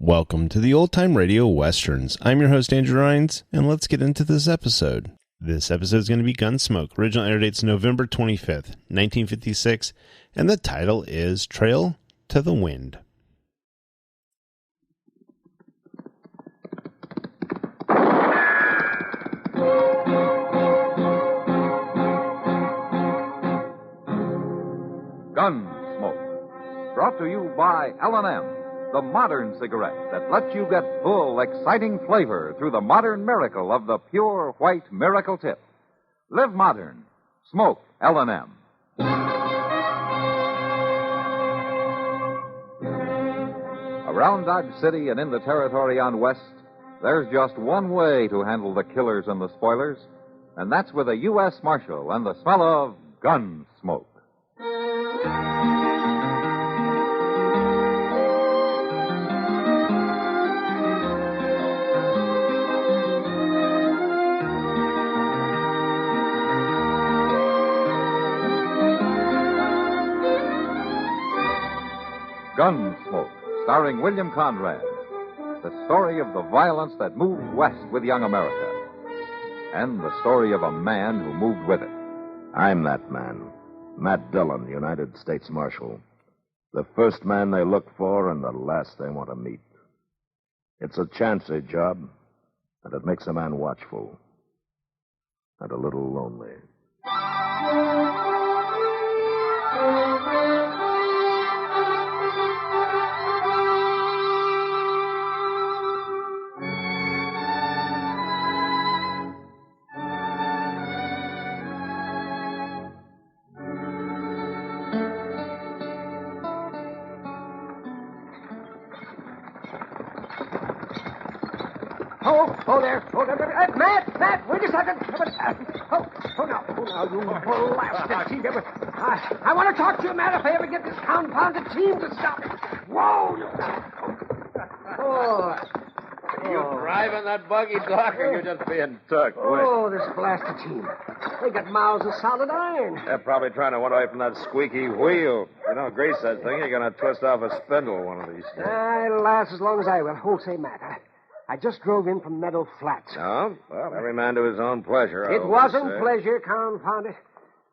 Welcome to the Old Time Radio Westerns. I'm your host, Andrew Rhines, and let's get into this episode. This episode is going to be Gunsmoke. Original air date's November 25th, 1956, and the title is Trail to the Wind. Gunsmoke, brought to you by L&M, the modern cigarette that lets you get full, exciting flavor through the modern miracle of the pure white miracle tip. Live modern. Smoke L&M. Around Dodge City and in the territory on West, there's just one way to handle the killers and the spoilers, and that's with a U.S. Marshal and the smell of gun smoke. Gunsmoke, starring William Conrad. The story of the violence that moved west with young America. And the story of a man who moved with it. I'm that man. Matt Dillon, United States Marshal. The first man they look for and the last they want to meet. It's a chancy job, and it makes a man watchful. And a little lonely. Oh, there. Matt, wait a second. Now, you blasted cheat. I want to talk to you, Matt, if I ever get this confounded team to stop it. Whoa, you... Are you driving that buggy, Doc, or you just being tucked? Oh, this blasted team. They got mouths of solid iron. They're probably trying to run away from that squeaky wheel. You don't grease that thing, you're going to twist off a spindle one of these days. It'll last as long as I will. Oh, say, Matt, I just drove in from Meadow Flats. Oh? Well, every man to his own pleasure. It wasn't pleasure, confound it.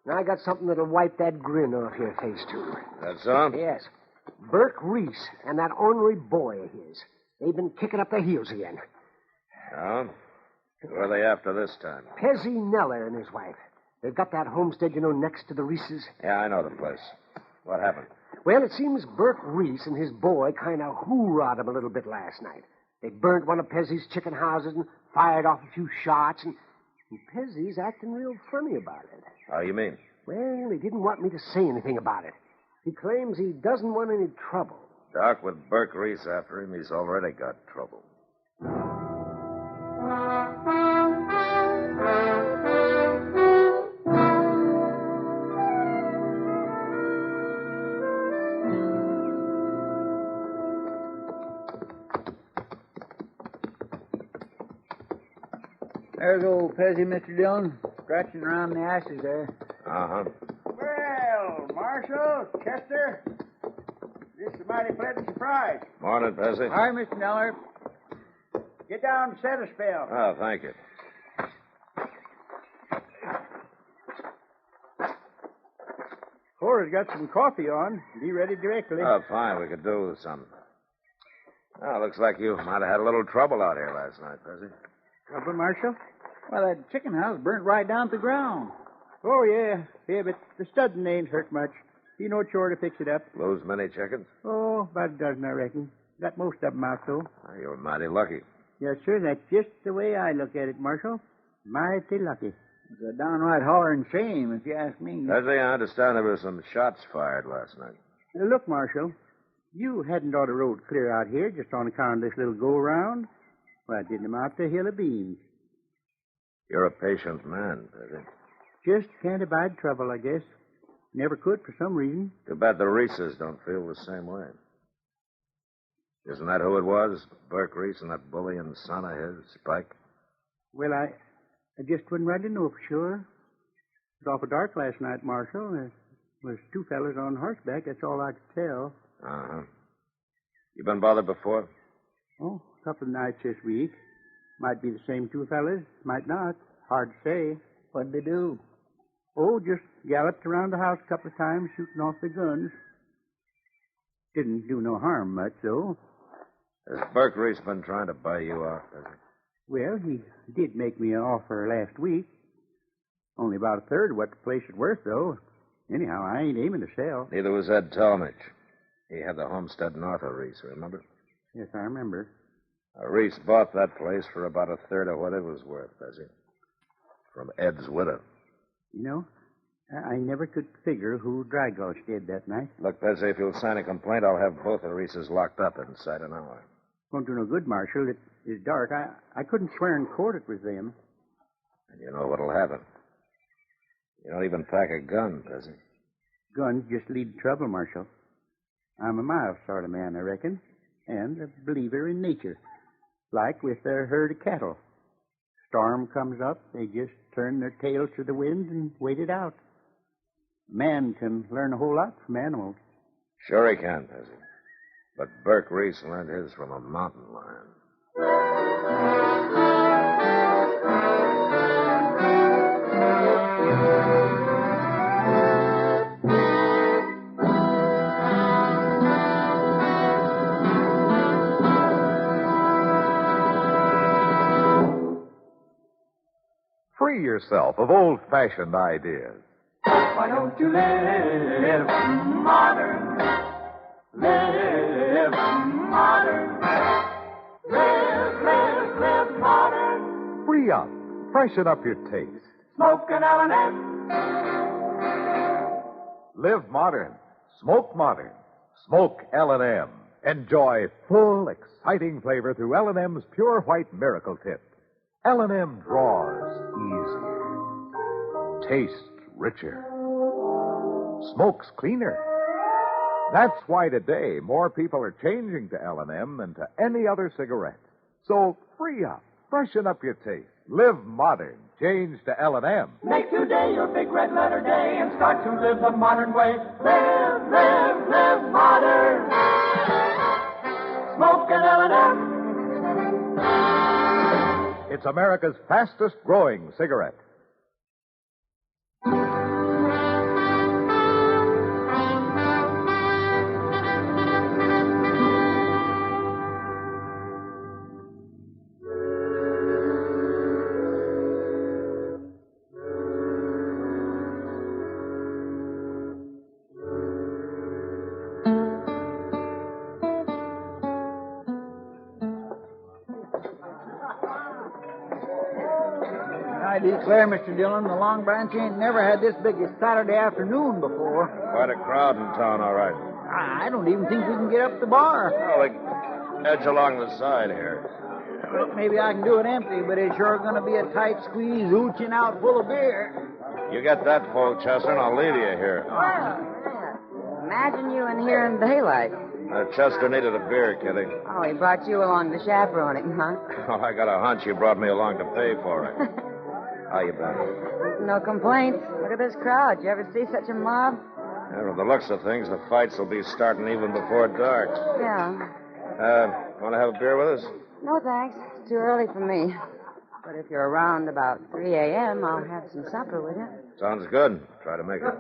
Now I got something that'll wipe that grin off your face, too. That's so? Yes. Burke Reese and that ornery boy of his. They've been kicking up their heels again. Oh? Who are they after this time? Pezzy Neller and his wife. They've got that homestead, next to the Reeses. Yeah, I know the place. What happened? Well, it seems Burke Reese and his boy kind of hoorah'd him a little bit last night. They burnt one of Pezzy's chicken houses and fired off a few shots, and Pezzy's acting real funny about it. How you mean? Well, he didn't want me to say anything about it. He claims he doesn't want any trouble. Doc, with Burke Reese after him, he's already got trouble. There's old Pezzy, Mr. Dillon, scratching around the ashes there. Uh-huh. Well, Marshal, Chester, this is a mighty pleasant surprise. Morning, Pezzy. Hi, Mr. Neller. Get down and set a spell. Oh, thank you. Cora's got some coffee on. Be ready directly. Oh, fine. We could do with some. Oh, looks like you might have had a little trouble out here last night, Pezzy. Trouble, Marshal? Well, that chicken house burnt right down to the ground. Oh, yeah. Yeah, but the studding ain't hurt much. Be no chore to fix it up. Lose many chickens? Oh, about a dozen, I reckon. Got most of them out, though. Oh, you're mighty lucky. Yes, sir. That's just the way I look at it, Marshal. Mighty lucky. It's a downright hollering shame, if you ask me. Pezzy, I understand there were some shots fired last night. Now, look, Marshal. You hadn't ought to rode clear out here just on account of this little go-around. Well, I didn't amount to a hill of beans. You're a patient man, Pezzy. Just can't abide trouble, I guess. Never could for some reason. Too bad the Reeses don't feel the same way. Isn't that who it was? Burke Reese and that bullying son of his, Spike? Well, I just wouldn't ready to know for sure. It was awful dark last night, Marshal. There was two fellas on horseback. That's all I could tell. Uh-huh. You been bothered before? Oh, a couple of nights this week. Might be the same two fellas, might not. Hard to say. What'd they do? Oh, just galloped around the house a couple of times, shooting off their guns. Didn't do no harm much, though. Has Burke Reese been trying to buy you off, has he? Well, he did make me an offer last week. Only about a third of what the place is worth, though. Anyhow, I ain't aiming to sell. Neither was Ed Talmadge. He had the homestead north of Reese, remember? Yes, I remember. Reese bought that place for about a third of what it was worth, has he? From Ed's widow. You know, I never could figure who dry gulched Ed that night. Look, Bessie, if you'll sign a complaint, I'll have both of Reese's locked up inside an hour. Won't do no good, Marshal. It is dark. I couldn't swear in court it was them. And you know what'll happen. You don't even pack a gun, Bessie. Guns just lead to trouble, Marshal. I'm a mild sort of man, I reckon, and a believer in nature. Like with a herd of cattle. Storm comes up, they just turn their tails to the wind and wait it out. Man can learn a whole lot from animals. Sure he can, Bessie. But Burke Reese learned his from a mountain lion. Free yourself of old-fashioned ideas. Why don't you live modern? Live modern. Live modern. Free up. Freshen up your taste. Smoke an L&M. Live modern. Smoke modern. Smoke L&M. Enjoy full, exciting flavor through L&M's Pure White Miracle Tip. L&M draws easier. Tastes richer. Smokes cleaner. That's why today more people are changing to L&M than to any other cigarette. So free up. Freshen up your taste. Live modern. Change to L&M. Make today your big red letter day and start to live the modern way. Live modern. Smoke an L&M. It's America's fastest growing cigarette. I declare, Mr. Dillon, the Long Branch ain't never had this big a Saturday afternoon before. Quite a crowd in town, all right. I don't even think we can get up the bar. Well, they edge along the side here. Well, maybe I can do it empty, but it's sure going to be a tight squeeze, ooching out full of beer. You get that full, Chester, and I'll leave you here. Imagine you in here in daylight. Chester needed a beer, Kitty. Oh, he brought you along to chaperone him, huh? Oh, I got a hunch you brought me along to pay for it. How you been? No complaints. Look at this crowd. You ever see such a mob? Yeah, from the looks of things, the fights will be starting even before dark. Yeah. Want to have a beer with us? No, thanks. It's too early for me. But if you're around about 3 a.m., I'll have some supper with you. Sounds good. Try to make it.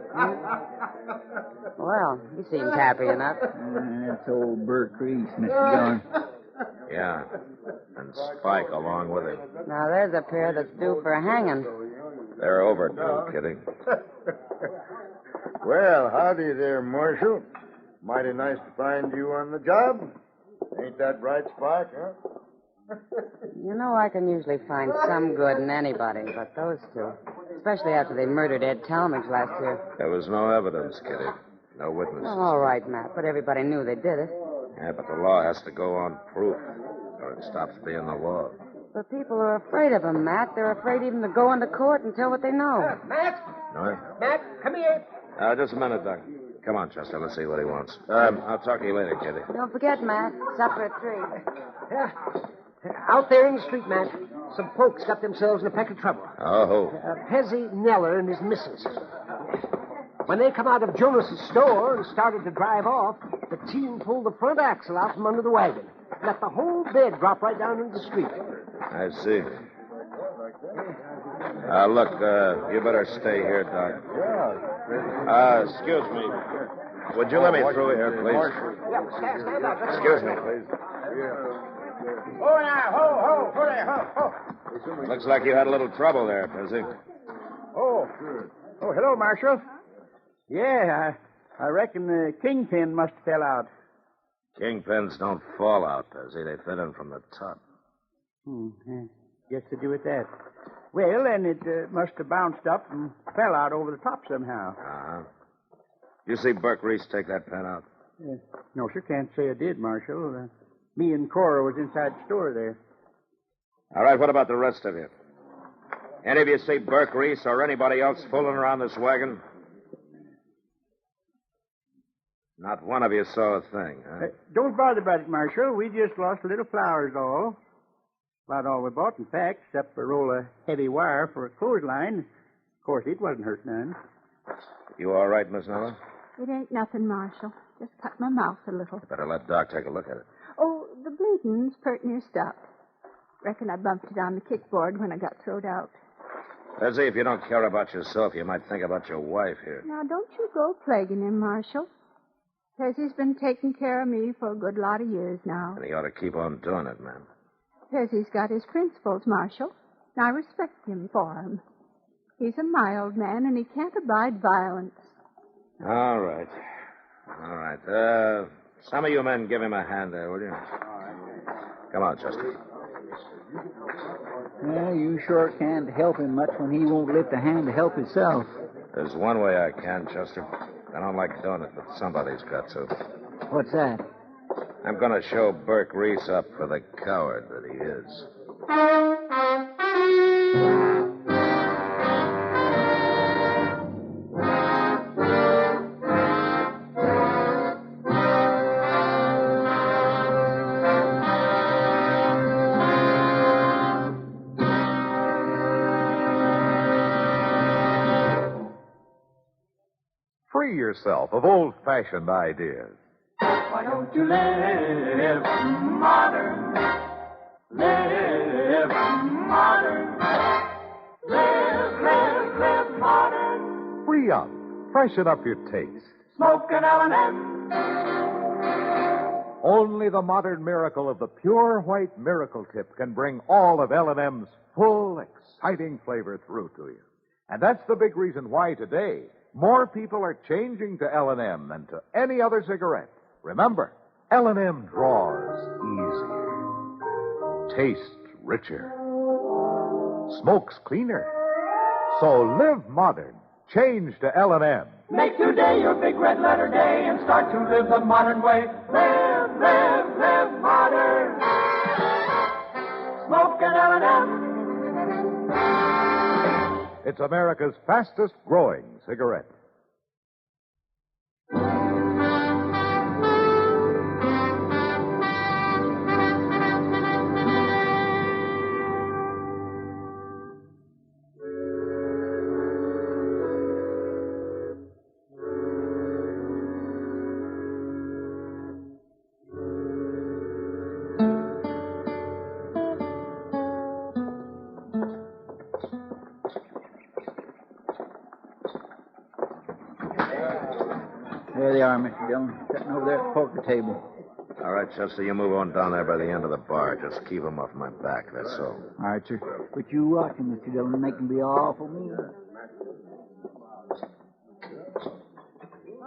Well, he seems happy enough. That's old Burke Reese, Mr. Dillon. Yeah. And Spike along with him. Now, there's a pair that's due for a hanging. They're overdue, Kitty. Well, howdy there, Marshal. Mighty nice to find you on the job. Ain't that right, Spike, huh? You know, I can usually find some good in anybody, but those two. Especially after they murdered Ed Talmadge last year. There was no evidence, Kitty. No witnesses. Well, all right, Matt, but everybody knew they did it. Yeah, but the law has to go on proof, or it stops being the law. But people are afraid of him, Matt. They're afraid even to go into court and tell what they know. Matt! No? Matt, come here. Just a minute, Doc. Come on, Chester. Let's see what he wants. I'll talk to you later, Kitty. Don't forget, Matt. Supper at 3. Yeah. Out there in the street, Matt, some folks got themselves in a peck of trouble. Oh. Pezzy Neller and his missus. When they come out of Jonas's store and started to drive off, the team pulled the front axle out from under the wagon. let the whole bed drop right down into the street. I see. Look, you better stay here, Doc. Excuse me. Would you let me through here, please? Yeah, stand up. Excuse me, please. Oh, now, ho there, ho. Looks like you had a little trouble there, Pezzy. Oh, hello, Marshal. Yeah, I reckon the kingpin must have fell out. Kingpins don't fall out, Pezzy. They fit in from the top. Guess to do with that. Well, then it must have bounced up and fell out over the top somehow. Uh-huh. You see Burke Reese take that pen out? No, sir, can't say I did, Marshal. Me and Cora was inside the store there. All right, what about the rest of you? Any of you see Burke Reese or anybody else fooling around this wagon? Not one of you saw a thing, huh? Don't bother about it, Marshal. We just lost a little flowers, all. About all we bought, in fact, except for a roll of heavy wire for a clothesline. Of course, it wasn't hurt none. You all right, Miss Nella? It ain't nothing, Marshal. Just cut my mouth a little. Better let Doc take a look at it. Oh, the bleeding's pert near stopped. Reckon I bumped it on the kickboard when I got throwed out. Pezzy, if you don't care about yourself, you might think about your wife here. Now, don't you go plaguing him, Marshal. Pezzy's been taking care of me for a good lot of years now. And he ought to keep on doing it, man. Pezzy's got his principles, Marshal, and I respect him for 'em. He's a mild man, and he can't abide violence. All right. Some of you men give him a hand there, will you? Come on, Chester. Yeah, you sure can't help him much when he won't lift a hand to help himself. There's one way I can, Chester. I don't like doing it, but somebody's got to. What's that? I'm going to show Burke Reese up for the coward that he is. Free yourself of old-fashioned ideas. Why don't you live modern? Live modern. Live modern. Free up. Freshen up your taste. Smoke an L&M. Only the modern miracle of the pure white miracle tip can bring all of L&M's full, exciting flavor through to you. And that's the big reason why today more people are changing to L&M than to any other cigarette. Remember, L&M draws easier, tastes richer, smokes cleaner. So live modern. Change to L&M. Make today your big red letter day and start to live the modern way. Live modern. Smoke an L&M. It's America's fastest growing cigarette. There they are, Mr. Dillon, sitting over there at the poker table. All right, Chester, you move on down there by the end of the bar. Just keep him off my back, that's all. All right, sir. But you watch him, Mr. Dillon, make him be awful mean.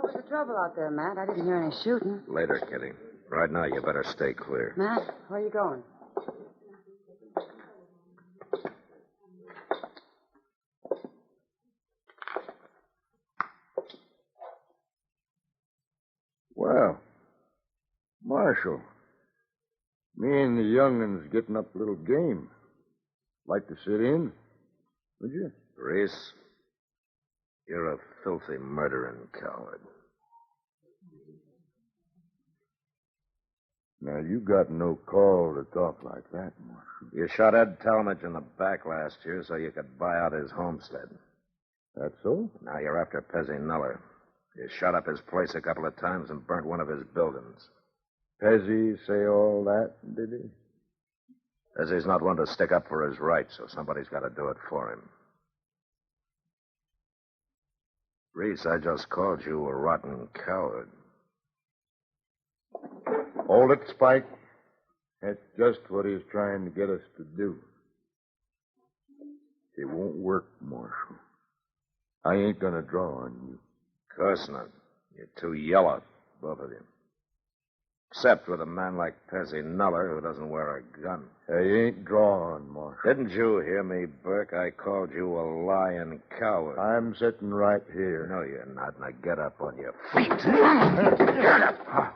What's the trouble out there, Matt? I didn't hear any shooting. Later, Kitty. Right now, you better stay clear. Matt, where are you going? Well, Marshal, me and the young'un's getting up a little game. Like to sit in? Would you? Reese, you're a filthy murdering coward. Now, you got no call to talk like that, Marshal. You shot Ed Talmadge in the back last year so you could buy out his homestead. That so? Now you're after Pezzy Nuller. You shot up his place a couple of times and burnt one of his buildings. Pezzy say all that, did he? Says he's not one to stick up for his rights, so somebody's got to do it for him. Reese, I just called you a rotten coward. Hold it, Spike. That's just what he's trying to get us to do. It won't work, Marshal. I ain't gonna draw on you. Of course not. You're too yellow, both of you. Except with a man like Pezzy Nuller, who doesn't wear a gun. I ain't drawing, Marshal. Didn't you hear me, Burke? I called you a lying coward. I'm sitting right here. No, you're not. Now get up on your feet. Get up!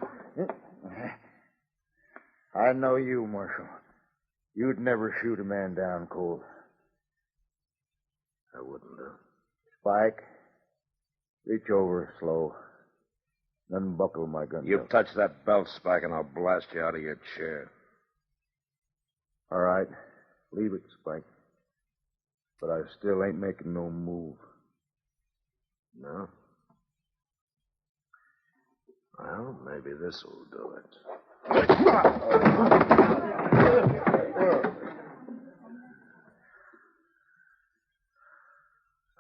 I know you, Marshal. You'd never shoot a man down cold. I wouldn't have. Spike, reach over slow. Unbuckle my gun. You touch that belt, Spike, and I'll blast you out of your chair. All right. Leave it, Spike. But I still ain't making no move. No? Well, maybe this will do it.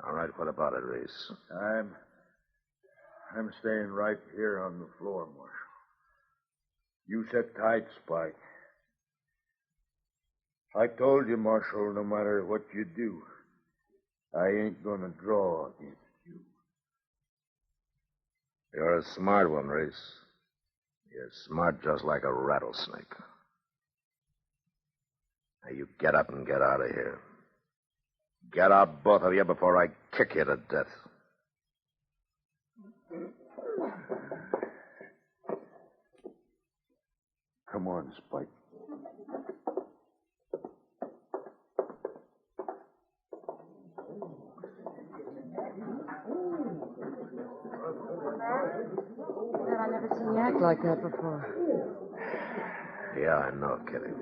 All right, what about it, Reese? I'm staying right here on the floor, Marshal. You sit tight, Spike. I told you, Marshal, no matter what you do, I ain't gonna draw against you. You're a smart one, Reese. You're smart just like a rattlesnake. Now you get up and get out of here. Get out, both of you, before I kick you to death. Come on, Spike. I've never seen you act like that before. Yeah, I know, Kitty.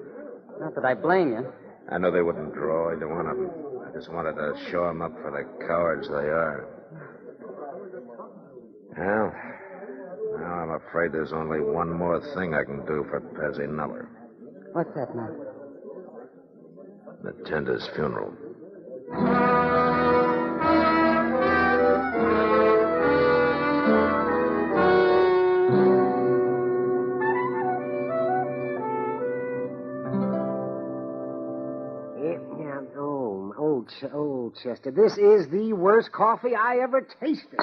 Not that I blame you. I know they wouldn't draw either one of them. I just wanted to show them up for the cowards they are. Well, now I'm afraid there's only one more thing I can do for Pezzy Nuller. What's that, Matt? Attend his funeral. Old Chester, this is the worst coffee I ever tasted.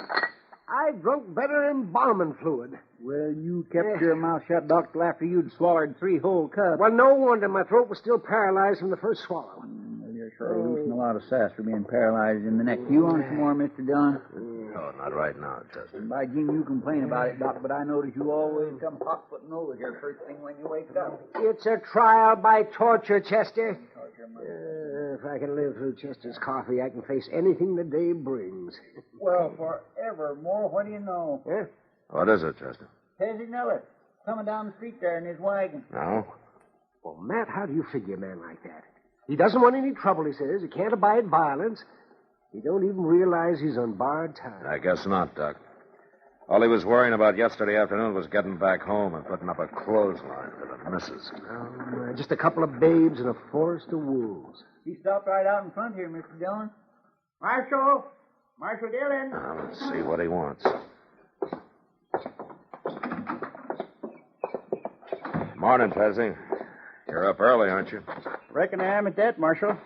I drunk better embalming fluid. Well, you kept your mouth shut, Doc, till after you'd swallowed 3 whole cups. Well, no wonder my throat was still paralyzed from the first swallow. Well, you're sure losing a lot of sass for being paralyzed in the neck. You want some more, Mr. Dillon? No, not right now, Chester. By Jim, you complain about it, Doc, but I notice you always come hot-footing over here first thing when you wake up. It's a trial by torture, Chester. If I can live through Chester's coffee, I can face anything the day brings. Well, forevermore, what do you know? Yeah? What is it, Chester? Pezzy Nuller, coming down the street there in his wagon. No? Well, Matt, how do you figure a man like that? He doesn't want any trouble, he says. He can't abide violence. He don't even realize he's on borrowed time. I guess not, Doc. All he was worrying about yesterday afternoon was getting back home and putting up a clothesline for the missus. Just a couple of babes and a forest of wolves. He stopped right out in front here, Mr. Dillon. Marshal Dillon. Now, let's see what he wants. Morning, Pezzy. You're up early, aren't you? Reckon I am at that, Marshal.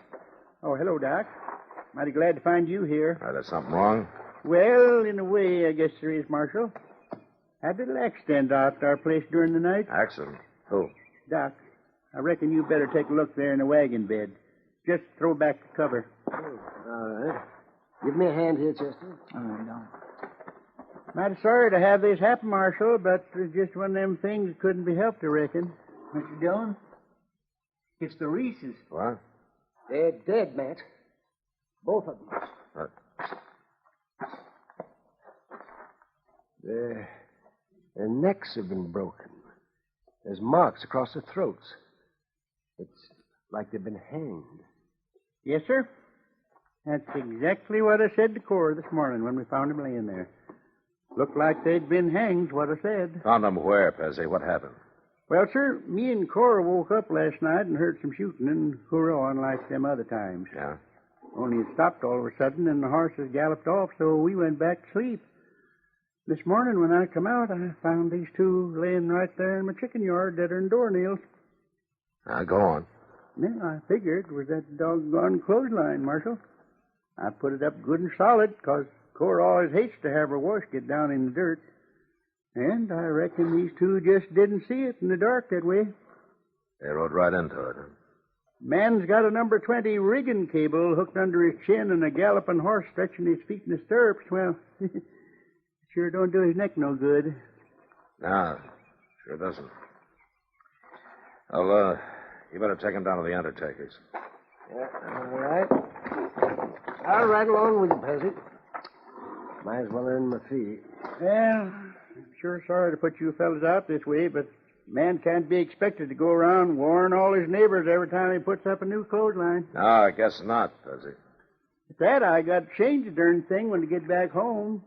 Oh, hello, Doc. Mighty glad to find you here. There's something wrong? Well, in a way, I guess there is, Marshal. Had a little accident out at our place during the night. Accident? Who? Doc, I reckon you better take a look there in the wagon bed. Just throw back the cover. All right. Give me a hand here, Chester. All right, Don. Mighty sorry to have this happen, Marshal, but it's just one of them things that couldn't be helped, I reckon. Mr. Dillon, it's the Reeses. What? They're dead, Matt. Both of them. Their necks have been broken. There's marks across their throats. It's like they've been hanged. Yes, sir. That's exactly what I said to Cora this morning when we found him laying there. Looked like they'd been hanged, what I said. Found them where, Pezzy? What happened? Well, sir, me and Cora woke up last night and heard some shooting and hurrahing like them other times. Yeah? Only it stopped all of a sudden and the horses galloped off, so we went back to sleep. This morning when I come out, I found these two laying right there in my chicken yard, deader than doornails. Now, go on. Then I figured it was that doggone clothesline, Marshal. I put it up good and solid, 'cause Cora always hates to have her wash get down in the dirt. And I reckon these two just didn't see it in the dark that way. They rode right into it, huh? Man's got a number 20 rigging cable hooked under his chin and a galloping horse stretching his feet in the stirrups. Well, sure don't do his neck no good. No, sure doesn't. Well, you better take him down to the undertaker's. Yeah, all right. I'll ride along with you, Pezzy. Might as well earn my fee. Well, I'm sure sorry to put you fellas out this way, but man can't be expected to go around warning all his neighbors every time he puts up a new clothesline. No, I guess not, Fuzzy. At that, I got to change the darn thing when I get back home.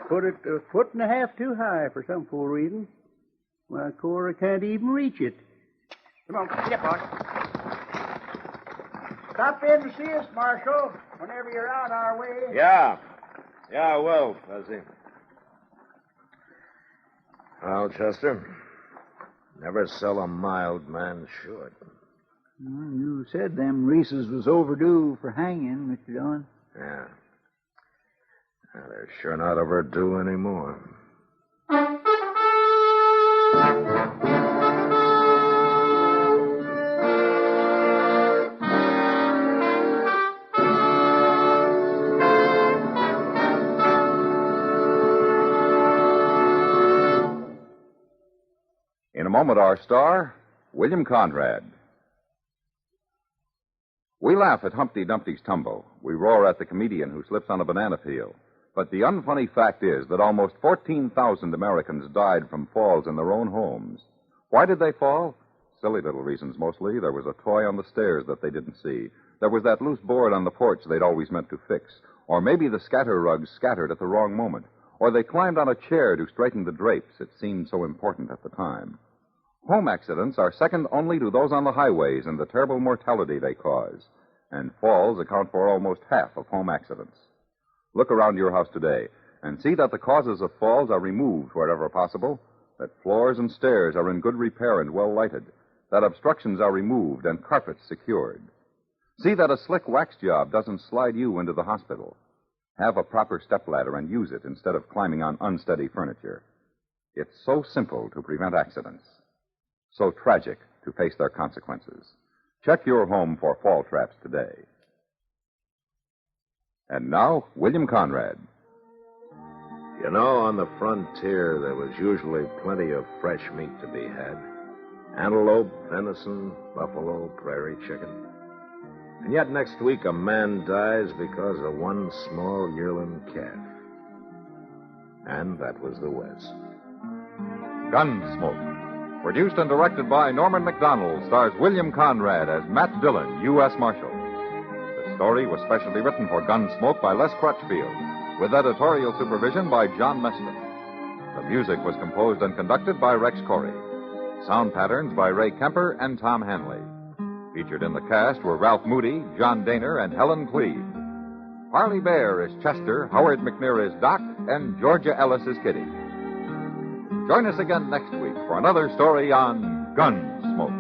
Put it a foot and a half too high for some fool reason. Why, Cora can't even reach it. Come on, get up, boss. Stop in to see us, Marshal, whenever you're out our way. Yeah. Yeah, I will, Fuzzy. Well, Chester, never sell a mild man short. Well, you said them Reeses was overdue for hanging, Mr. Dillon. Yeah. Well, they're sure not overdue anymore. In a moment, our star, William Conrad. We laugh at Humpty Dumpty's tumble. We roar at the comedian who slips on a banana peel. But the unfunny fact is that almost 14,000 Americans died from falls in their own homes. Why did they fall? Silly little reasons, mostly. There was a toy on the stairs that they didn't see. There was that loose board on the porch they'd always meant to fix. Or maybe the scatter rugs scattered at the wrong moment. Or they climbed on a chair to straighten the drapes. It seemed so important at the time. Home accidents are second only to those on the highways and the terrible mortality they cause. And falls account for almost half of home accidents. Look around your house today and see that the causes of falls are removed wherever possible, that floors and stairs are in good repair and well lighted, that obstructions are removed and carpets secured. See that a slick wax job doesn't slide you into the hospital. Have a proper stepladder and use it instead of climbing on unsteady furniture. It's so simple to prevent accidents. So tragic to face their consequences. Check your home for fall traps today. And now, William Conrad. You know, on the frontier, there was usually plenty of fresh meat to be had. Antelope, venison, buffalo, prairie chicken. And yet next week a man dies because of one small yearling calf. And that was the West. Gunsmoke. Produced and directed by Norman MacDonald, stars William Conrad as Matt Dillon, U.S. Marshal. The story was specially written for Gunsmoke by Les Crutchfield, with editorial supervision by John Meston. The music was composed and conducted by Rex Corey. Sound patterns by Ray Kemper and Tom Hanley. Featured in the cast were Ralph Moody, John Daner, and Helen Cleve. Harley Bear is Chester, Howard McNear is Doc, and Georgia Ellis is Kitty. Join us again next week for another story on Gunsmoke.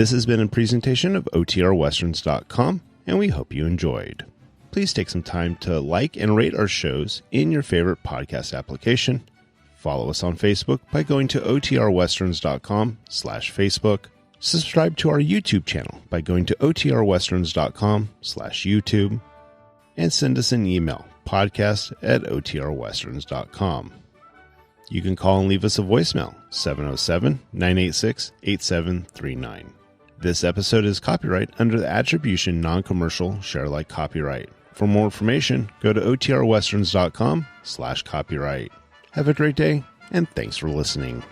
This has been a presentation of OTRWesterns.com, and we hope you enjoyed. Please take some time to like and rate our shows in your favorite podcast application. Follow us on Facebook by going to OTRWesterns.com/Facebook. Subscribe to our YouTube channel by going to OTRWesterns.com/YouTube. And send us an email, podcast@OTRWesterns.com. You can call and leave us a voicemail, 707-986-8739. This episode is copyright under the Attribution Non-Commercial Share-alike copyright. For more information, go to OTRWesterns.com/copyright. Have a great day, and thanks for listening.